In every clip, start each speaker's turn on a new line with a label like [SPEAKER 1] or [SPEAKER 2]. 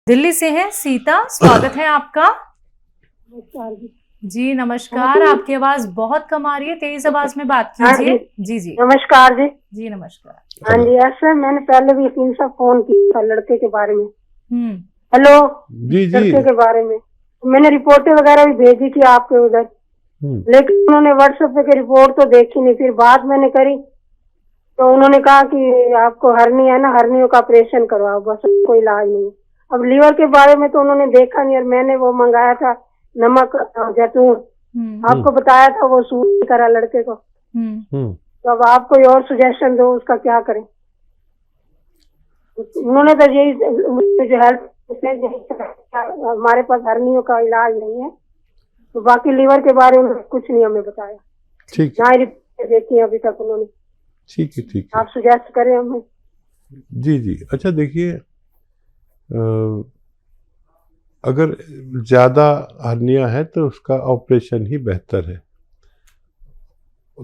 [SPEAKER 1] दिल्ली से हैं सीता, स्वागत है आपका।
[SPEAKER 2] नमस्कार जी।
[SPEAKER 1] जी नमस्कार, आपकी आवाज बहुत कम आ रही है, तेज आवाज में बात
[SPEAKER 2] हाँ
[SPEAKER 1] कीजिए।
[SPEAKER 2] जी।
[SPEAKER 1] जी जी
[SPEAKER 2] नमस्कार जी।
[SPEAKER 1] जी नमस्कार।
[SPEAKER 2] हाँ जी, ऐसे मैंने पहले भी इनसे फोन किया था लड़के के बारे में।
[SPEAKER 1] हम्म।
[SPEAKER 2] हेलो
[SPEAKER 3] जी जी।
[SPEAKER 2] लड़के के बारे में मैंने रिपोर्टें वगैरह भी भेजी थी आपके उधर, लेकिन उन्होंने व्हाट्सएप पे रिपोर्ट तो देखी नहीं। फिर बात मैंने करी तो उन्होंने कहा कि आपको हर्नी है ना, हर्नियों का ऑपरेशन करवाओ, बस कोई इलाज नहीं। अब लीवर के बारे में तो उन्होंने देखा नहीं, और मैंने वो मंगाया था नमक जैतून, आपको बताया था वो सूट नहीं करा लड़के को। तो अब आप कोई और सुजेशन दो, उसका क्या करें। उन्होंने तो यही जो हेल्थ हमारे पास हर्नियों का इलाज नहीं है, तो बाकी लीवर के बारे में कुछ नहीं हमें बताया।
[SPEAKER 3] ठीक
[SPEAKER 2] ना ही रिपोर्ट देखी अभी तक उन्होंने।
[SPEAKER 3] ठीक है ठीक है।
[SPEAKER 2] आप सुजेस्ट करें हमें।
[SPEAKER 3] जी जी। अच्छा देखिए, अगर ज़्यादा हर्निया है तो उसका ऑपरेशन ही बेहतर है,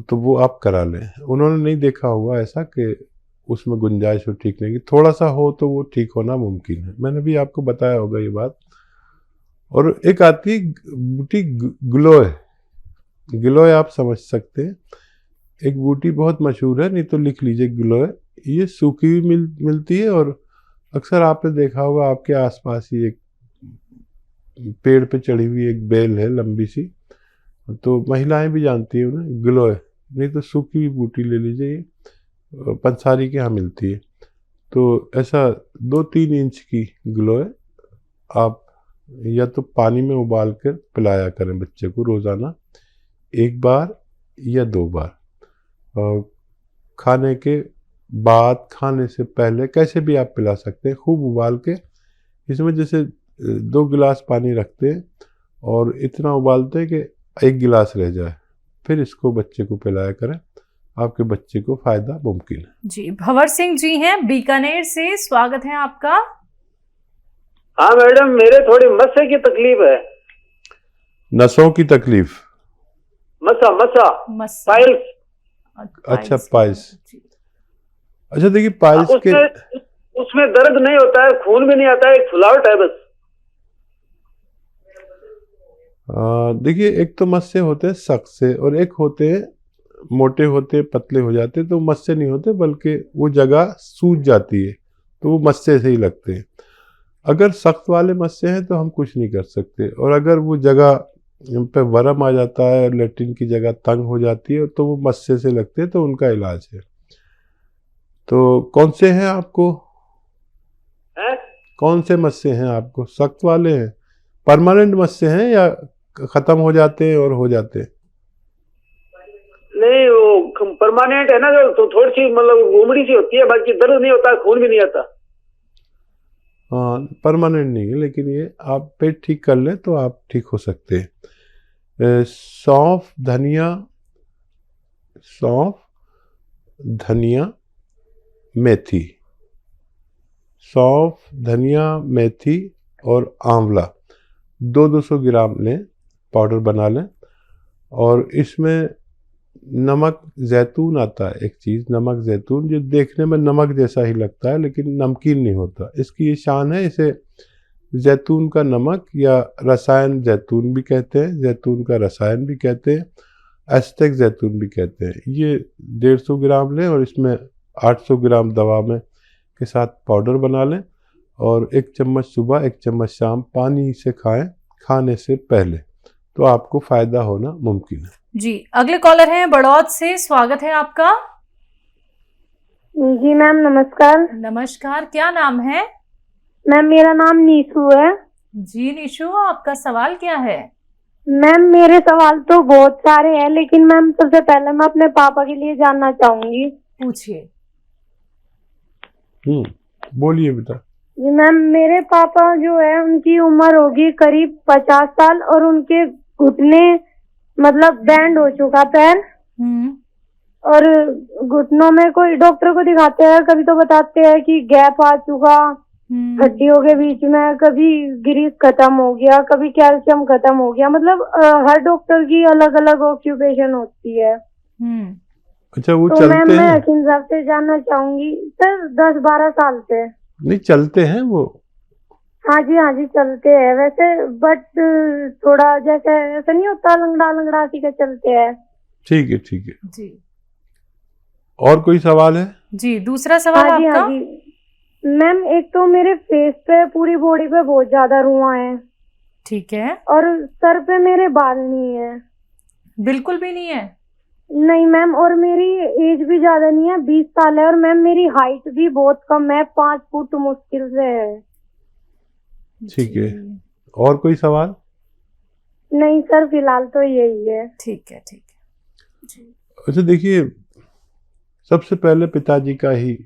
[SPEAKER 3] तो वो आप करा लें। उन्होंने नहीं देखा होगा ऐसा कि उसमें गुंजाइश हो ठीक नहीं की, थोड़ा सा हो तो वो ठीक होना मुमकिन है। मैंने भी आपको बताया होगा ये बात। और एक आती बूटी ग्लोय, ग्लोय आप समझ सकते हैं, एक बूटी बहुत मशहूर है, नहीं तो लिख लीजिए ग्लोय। ये सूखी भी मिलती है, और अक्सर आपने देखा होगा आपके आसपास ही एक पेड़ पे चढ़ी हुई एक बेल है लंबी सी, तो महिलाएं भी जानती हैं उन्हें, ग्लोय। नहीं तो सूखी हुई बूटी ले लीजिए, ये पंसारी के यहाँ मिलती है। तो ऐसा 2-3 इंच की ग्लोय आप या तो पानी में उबाल कर पिलाया करें बच्चे को रोज़ाना, 1 बार या 2 बार। खाने के बाद, खाने से पहले, कैसे भी आप पिला सकते हैं, खूब उबाल के। इसमें जैसे 2 गिलास पानी रखते हैं और इतना उबालते हैं कि 1 गिलास रह जाए, फिर इसको बच्चे को पिलाया करें, आपके बच्चे को फायदा मुमकिन है।
[SPEAKER 1] जी भंवर सिंह जी हैं बीकानेर से, स्वागत है आपका।
[SPEAKER 4] हाँ मैडम, मेरे थोड़ी मस्से की तकलीफ है।
[SPEAKER 3] नसों की तकलीफ?
[SPEAKER 4] मसा पाइल्स।
[SPEAKER 3] अच्छा पाइल्स। अच्छा देखिए, पाइल्स के
[SPEAKER 4] उसमें दर्द नहीं होता है, खून भी नहीं आता है, एक फुलावट है बस।
[SPEAKER 3] देखिए, एक तो मस्से होते हैं सख्त से, और एक होते हैं मोटे होते, पतले हो जाते, तो मस्से नहीं होते, बल्कि वो जगह सूज जाती है, तो वो मस्से से ही लगते हैं। अगर सख्त वाले मस्से हैं तो हम कुछ नहीं कर सकते, और अगर वो जगह पे वर्म आ जाता है, लेट्रिन की जगह तंग हो जाती है, तो वो मस्से से लगते हैं, तो उनका इलाज है। तो कौन से हैं आपको? कौन से मस्से हैं आपको? सख्त वाले हैं, परमानेंट मस्से हैं, या खत्म हो जाते हैं और हो जाते हैं?
[SPEAKER 4] नहीं, वो परमानेंट है ना, तो थोड़ी सी मतलब उमड़ी सी होती है, बाकी दर्द नहीं होता, खून भी नहीं आता।
[SPEAKER 3] हाँ, परमानेंट नहीं है, लेकिन ये आप पेट ठीक कर लें तो आप ठीक हो सकते हैं। सौंफ, धनिया, मेथी, सौंफ, धनिया, मेथी और आंवला 200 ग्राम लें, पाउडर बना लें। और इसमें नमक जैतून आता है, एक चीज़ नमक जैतून, जो देखने में नमक जैसा ही लगता है लेकिन नमकीन नहीं होता। इसकी ये शान है, इसे जैतून का नमक या रसायन जैतून भी कहते हैं, जैतून का रसायन भी कहते हैं, एस्टेक जैतून भी कहते हैं। ये 150 ग्राम लें, और इसमें 800 ग्राम दवा में के साथ पाउडर बना लें, और 1 चम्मच सुबह 1 चम्मच शाम पानी से खाएं, खाने से पहले, तो आपको फायदा होना मुमकिन है।
[SPEAKER 1] जी अगले कॉलर हैं बड़ौद से, स्वागत है आपका।
[SPEAKER 2] जी मैम नमस्कार।
[SPEAKER 1] नमस्कार, क्या नाम है?
[SPEAKER 2] मैम मेरा नाम नीशू है।
[SPEAKER 1] जी निशु, आपका सवाल क्या है?
[SPEAKER 2] मैम मेरे सवाल तो बहुत सारे हैं, लेकिन मैम सबसे पहले मैं अपने पापा के लिए जानना चाहूंगी।
[SPEAKER 1] पूछिए।
[SPEAKER 3] बोलिए बेटा।
[SPEAKER 2] जी मैम, मेरे पापा जो है उनकी उम्र होगी करीब 50 साल, और उनके घुटने मतलब बैंड हो चुका पैर, और घुटनों में कोई डॉक्टर को दिखाते हैं, कभी तो बताते हैं कि गैप आ चुका हड्डियों के बीच में, कभी ग्रीस खत्म हो गया, कभी कैल्शियम खत्म हो गया। मतलब हर डॉक्टर की अलग अलग ऑक्यूपेशन होती है।
[SPEAKER 3] अच्छा, वो
[SPEAKER 2] तो
[SPEAKER 3] चलते
[SPEAKER 2] मैम मैं
[SPEAKER 3] हैं?
[SPEAKER 2] हकीम साहब से जानना चाहूंगी। सर 10-12 साल से।
[SPEAKER 3] नहीं, चलते हैं वो?
[SPEAKER 2] हाँ जी चलते हैं वैसे, बट थोड़ा जैसे ऐसा नहीं होता, लंगड़ा लंगड़ा सी के चलते हैं।
[SPEAKER 3] ठीक है, ठीक है।
[SPEAKER 1] जी
[SPEAKER 3] और कोई सवाल है?
[SPEAKER 1] जी, दूसरा सवाल
[SPEAKER 2] हाँ
[SPEAKER 1] आपका।
[SPEAKER 2] जी मैम, एक तो मेरे फेस पे, पूरी बॉडी पे बहुत ज्यादा रुआं है,
[SPEAKER 1] ठीक है।
[SPEAKER 2] और सर पे मेरे बाल नहीं है।
[SPEAKER 1] बिल्कुल भी नहीं है?
[SPEAKER 2] नहीं मैम, और मेरी एज भी ज्यादा नहीं है, 20 साल है, और मैम मेरी हाइट भी बहुत कम है, 5 फुट मुश्किल से है।
[SPEAKER 3] ठीक है।
[SPEAKER 1] जी,
[SPEAKER 3] और कोई सवाल?
[SPEAKER 2] नहीं सर, फिलहाल तो यही है।
[SPEAKER 1] ठीक है, ठीक है जी।
[SPEAKER 3] अच्छा देखिए, सबसे पहले पिताजी का ही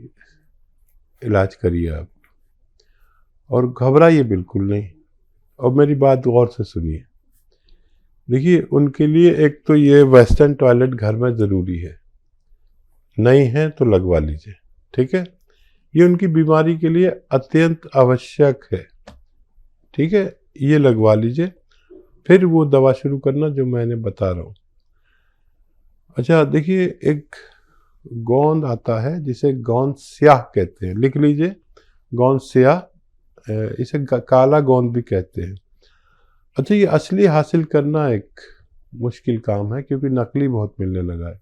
[SPEAKER 3] इलाज करिए आप, और घबराइए बिल्कुल नहीं। और मेरी बात गौर से सुनिए। देखिए, उनके लिए एक तो ये वेस्टर्न टॉयलेट घर में ज़रूरी है, नहीं है तो लगवा लीजिए, ठीक है। ये उनकी बीमारी के लिए अत्यंत आवश्यक है, ठीक है। ये लगवा लीजिए, फिर वो दवा शुरू करना जो मैंने बता रहा हूँ। अच्छा देखिए, एक गोंद आता है जिसे गोंद स्याह कहते हैं, लिख लीजिए, गोंद स्याह। इसे काला गोंद भी कहते हैं। अच्छा, ये असली हासिल करना एक मुश्किल काम है, क्योंकि नकली बहुत मिलने लगा है।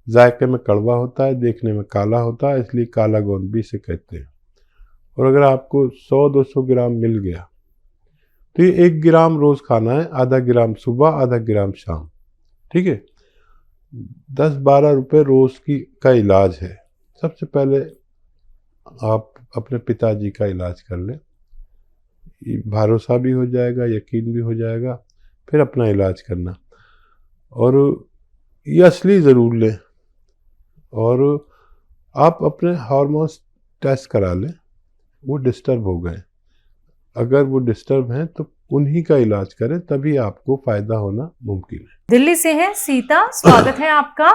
[SPEAKER 3] जायके में कड़वा होता है, देखने में काला होता है, इसलिए काला गोंद भी इसे कहते हैं। और अगर आपको 100-200 ग्राम मिल गया तो ये 1 ग्राम रोज़ खाना है, आधा ग्राम सुबह, आधा ग्राम शाम, ठीक है। 10-12 रुपये रोज़ का इलाज है। सबसे पहले आप अपने पिताजी का इलाज कर लें, भरोसा भी हो जाएगा, यकीन भी हो जाएगा, फिर अपना इलाज करना। और ये असली ज़रूर लें, और आप अपने हार्मोन्स टेस्ट करा लें, वो डिस्टर्ब हो गए। अगर वो डिस्टर्ब हैं तो उन्हीं का इलाज करें, तभी आपको फ़ायदा होना मुमकिन है।
[SPEAKER 1] दिल्ली से है सीता, स्वागत है आपका।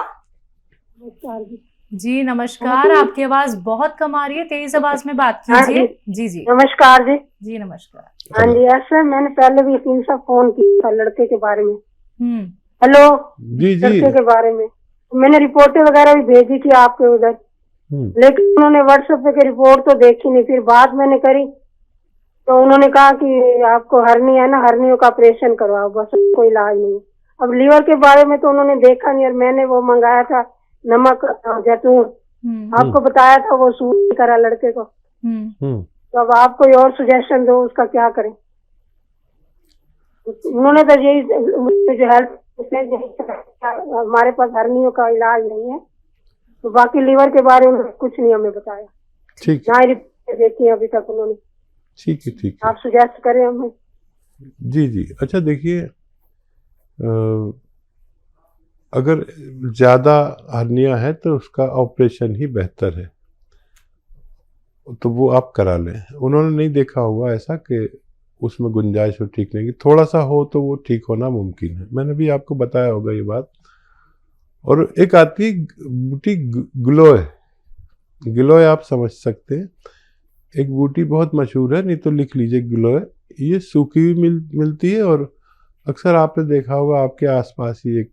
[SPEAKER 1] जी नमस्कार, आपकी आवाज बहुत कम आ रही है, तेज आवाज में बात कीजिए। जी जी
[SPEAKER 2] नमस्कार जी।
[SPEAKER 1] जी नमस्कार।
[SPEAKER 2] हाँ जी, ऐसे मैंने पहले भी इसी से फोन किया था लड़के के बारे में।
[SPEAKER 1] हम्म।
[SPEAKER 2] हेलो
[SPEAKER 3] जी जी।
[SPEAKER 2] लड़के के बारे में मैंने रिपोर्टें वगैरह भी भेजी थी आपके उधर, लेकिन उन्होंने व्हाट्सएप पे रिपोर्ट तो देखी नहीं। फिर बात मैंने करी तो उन्होंने कहा कि आपको हर्नी है ना, हर्नियों का ऑपरेशन करवाओ, बस कोई इलाज नहीं। अब लीवर के बारे में तो उन्होंने देखा नहीं, और मैंने वो मंगाया था नमक जैतून, आपको बताया था, वो सूट नहीं करा लड़के को। तो अब आप कोई और सुजेशन दो, उसका क्या करें। उन्होंने तो यही जो हेल्थ हमारे पास हर्नियों का इलाज नहीं है, तो बाकी लीवर के बारे में कुछ नहीं हमें बताया।
[SPEAKER 3] ठीक
[SPEAKER 2] ना रिपोर्ट देखी अभी तक उन्होंने।
[SPEAKER 3] ठीक है, ठीक है।
[SPEAKER 2] आप सुजेस्ट करें हमें।
[SPEAKER 3] जी जी। अच्छा देखिए, अगर ज़्यादा हर्निया है तो उसका ऑपरेशन ही बेहतर है, तो वो आप करा लें। उन्होंने नहीं देखा होगा ऐसा कि उसमें गुंजाइश हो ठीक नहीं की, थोड़ा सा हो तो वो ठीक होना मुमकिन है। मैंने भी आपको बताया होगा ये बात। और एक आती है बूटी ग्लोय, ग्लोय आप समझ सकते हैं, एक बूटी बहुत मशहूर है, नहीं तो लिख लीजिए ग्लोय। ये सूखी भी मिलती है, और अक्सर आपने देखा होगा आपके आसपास ही एक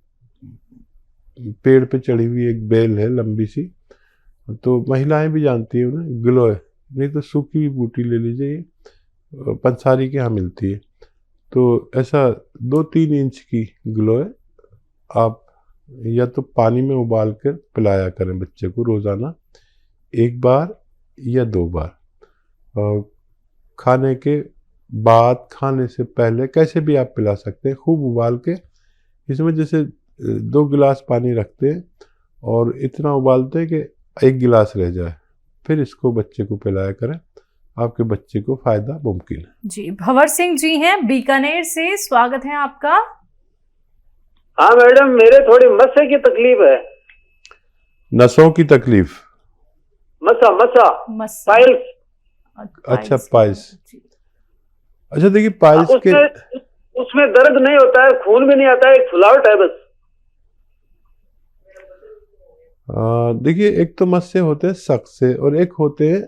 [SPEAKER 3] पेड़ पे चढ़ी हुई एक बेल है लंबी सी, तो महिलाएं भी जानती हैं उन्हें, ग्लोय। नहीं तो सूखी हुई बूटी ले लीजिए, ये पंसारी के यहाँ मिलती है। तो ऐसा 2-3 इंच की ग्लोय आप या तो पानी में उबाल कर पिलाया करें बच्चे को रोज़ाना, 1 बार या 2 बार। खाने के बाद, खाने से पहले, कैसे भी आप पिला सकते हैं, खूब उबाल के। इसमें जैसे 2 गिलास पानी रखते हैं और इतना उबालते हैं कि 1 गिलास रह जाए, फिर इसको बच्चे को पिलाया करें, आपके बच्चे को फ़ायदा मुमकिन है।
[SPEAKER 1] जी भंवर सिंह जी हैं बीकानेर से, स्वागत है आपका।
[SPEAKER 4] हाँ मैडम, मेरे थोड़ी मस्से की तकलीफ है।
[SPEAKER 3] नसों की तकलीफ?
[SPEAKER 4] मसा पाइल्स।
[SPEAKER 3] अच्छा, पाइल्स। अच्छा देखिए, पाइल्स के
[SPEAKER 4] उसमें दर्द नहीं होता है, खून भी नहीं आता है, एक फुलावट है बस।
[SPEAKER 3] देखिए, एक तो मस्से होते हैं सख्त से, और एक होते हैं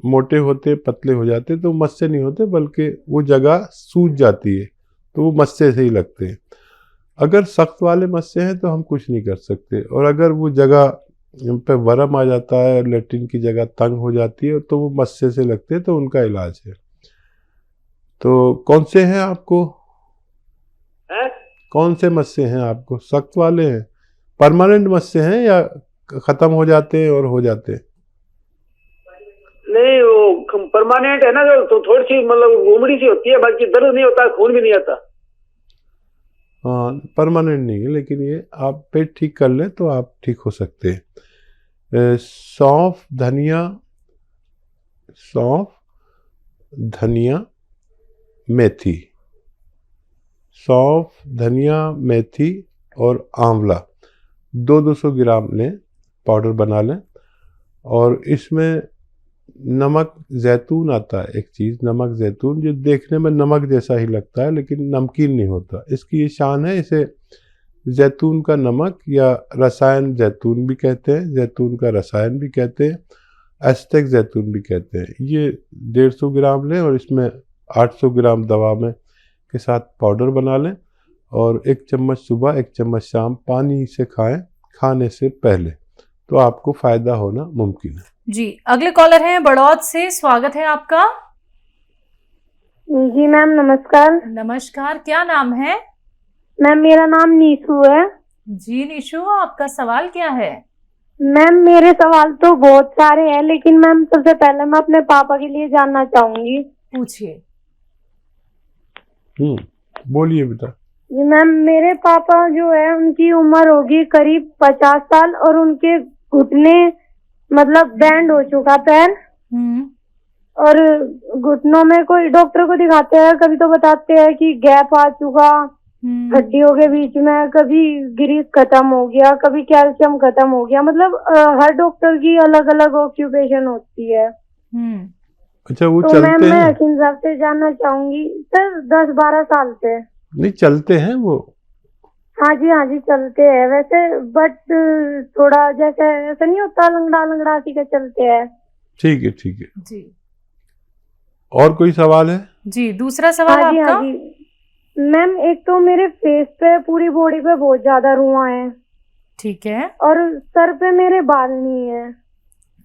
[SPEAKER 3] मोटे होते हैं, पतले हो जाते हैं, तो मस्से नहीं होते, बल्कि वो जगह सूज जाती है, तो वो मस्से से ही लगते हैं। अगर सख्त वाले मस्से हैं तो हम कुछ नहीं कर सकते, और अगर वो जगह पे वरम आ जाता है, लेट्रिन की जगह तंग हो जाती है, तो वो मस्से से लगते हैं, तो उनका इलाज है। तो कौन से हैं आपको,
[SPEAKER 4] हैं?
[SPEAKER 3] कौन से मस्से हैं आपको? सख्त वाले हैं, परमानेंट मस्से हैं या खत्म हो जाते हैं और हो जाते हैं?
[SPEAKER 4] नहीं, वो परमानेंट है ना, जो तो थोड़ी सी मतलब उमड़ी सी होती है, बाकी दर्द नहीं होता, खून भी नहीं आता।
[SPEAKER 3] हाँ, परमानेंट नहीं है, लेकिन ये आप पेट ठीक कर लें तो आप ठीक हो सकते हैं। सौंफ, धनिया, मेथी, सौंफ, धनिया, मेथी और आंवला 200 ग्राम लें, पाउडर बना लें। और इसमें नमक जैतून आता है, एक चीज़ नमक जैतून, जो देखने में नमक जैसा ही लगता है लेकिन नमकीन नहीं होता। इसकी ये शान है, इसे जैतून का नमक या रसायन जैतून भी कहते हैं, जैतून का रसायन भी कहते हैं, एस्टेक जैतून भी कहते हैं। ये 150 ग्राम लें और इसमें 800 ग्राम दवा में के साथ पाउडर बना लें और 1 चम्मच सुबह 1 चम्मच शाम पानी से खाएं, खाने से पहले, तो आपको फ़ायदा होना मुमकिन है।
[SPEAKER 1] जी, अगले कॉलर हैं बड़ौद से, स्वागत है आपका।
[SPEAKER 2] जी मैम नमस्कार।
[SPEAKER 1] नमस्कार, क्या नाम है?
[SPEAKER 2] मैम मेरा नाम नीशू है।
[SPEAKER 1] जी निशु, आपका सवाल क्या है?
[SPEAKER 2] मैम मेरे सवाल तो बहुत सारे हैं, लेकिन मैम सबसे पहले मैं अपने पापा के लिए जानना चाहूंगी।
[SPEAKER 1] पूछिए।
[SPEAKER 3] बोलिए बेटा।
[SPEAKER 2] जी मैम, मेरे पापा जो है उनकी उम्र होगी करीब 50 साल और उनके घुटने मतलब बैंड हो चुका पैर, और घुटनों में कोई डॉक्टर को दिखाते हैं, कभी तो बताते हैं कि गैप आ चुका हड्डियों के बीच में, कभी ग्रीस खत्म हो गया, कभी कैल्शियम खत्म हो गया। मतलब हर डॉक्टर की अलग अलग ऑक्यूपेशन होती है।
[SPEAKER 3] अच्छा, वो
[SPEAKER 2] तो
[SPEAKER 3] चलते
[SPEAKER 2] मैम मैं
[SPEAKER 3] हैं?
[SPEAKER 2] हकीम साहब से जानना चाहूंगी। सर 10-12 साल से।
[SPEAKER 3] नहीं, चलते हैं वो?
[SPEAKER 2] हाँ जी चलते हैं वैसे, बट थोड़ा जैसे ऐसा नहीं होता, लंगड़ा लंगड़ा सी के चलते हैं।
[SPEAKER 3] ठीक है, ठीक है
[SPEAKER 1] जी।
[SPEAKER 3] और कोई सवाल है?
[SPEAKER 1] जी, दूसरा सवाल
[SPEAKER 2] हाँ जी
[SPEAKER 1] आपका।
[SPEAKER 2] हाँ जी मैम, एक तो मेरे फेस पे पूरी बॉडी पे बहुत ज्यादा रुआं है।
[SPEAKER 1] ठीक है।
[SPEAKER 2] और सर पे मेरे बाल नहीं है।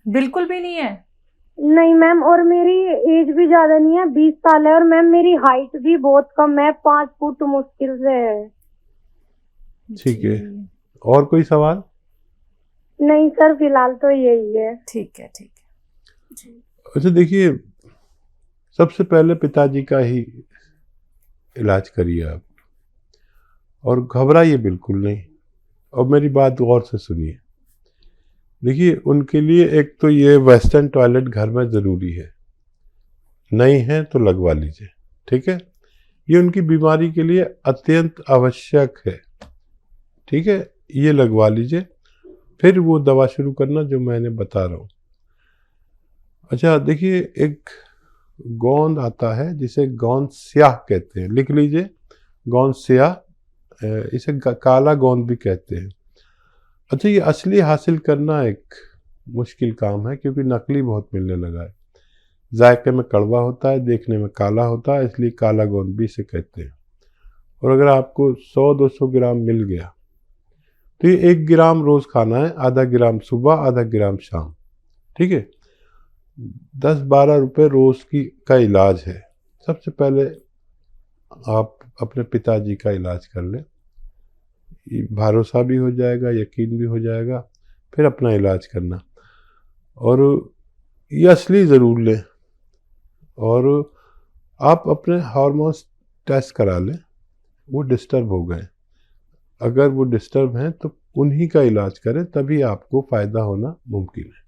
[SPEAKER 1] बिल्कुल भी नहीं है?
[SPEAKER 2] नहीं मैम, और मेरी एज भी ज्यादा नहीं है, 20 साल है, और मैम मेरी हाइट भी बहुत कम है, 5 फुट मुश्किल से है।
[SPEAKER 3] ठीक है, और कोई सवाल?
[SPEAKER 2] नहीं सर, फिलहाल तो यही है।
[SPEAKER 1] ठीक है, ठीक है जी।
[SPEAKER 3] अच्छा देखिए, सबसे पहले पिताजी का ही इलाज करिए आप, और घबराइए बिल्कुल नहीं, और मेरी बात गौर से सुनिए। देखिए, उनके लिए एक तो ये वेस्टर्न टॉयलेट घर में ज़रूरी है, नहीं है तो लगवा लीजिए, ठीक है? ये उनकी बीमारी के लिए अत्यंत आवश्यक है, ठीक है? ये लगवा लीजिए, फिर वो दवा शुरू करना जो मैंने बता रहा हूँ। अच्छा देखिए, एक गोंद आता है जिसे गोंद स्याह कहते हैं, लिख लीजिए, गोंद स्याह, इसे काला गोंद भी कहते हैं। अच्छा, ये असली हासिल करना एक मुश्किल काम है, क्योंकि नकली बहुत मिलने लगा है। जायके में कड़वा होता है, देखने में काला होता है, इसलिए काला गोंद भी इसे कहते हैं। और अगर आपको 100-200 ग्राम मिल गया तो ये 1 ग्राम रोज़ खाना है, आधा ग्राम सुबह, आधा ग्राम शाम, ठीक है? 10-12 रुपये रोज़ का इलाज है। सबसे पहले आप अपने पिताजी का इलाज कर लें, भरोसा भी हो जाएगा, यकीन भी हो जाएगा, फिर अपना इलाज करना। और ये असली ज़रूर लें, और आप अपने हार्मोन्स टेस्ट करा लें, वो डिस्टर्ब हो गए। अगर वो डिस्टर्ब हैं तो उन्हीं का इलाज करें, तभी आपको फ़ायदा होना मुमकिन है।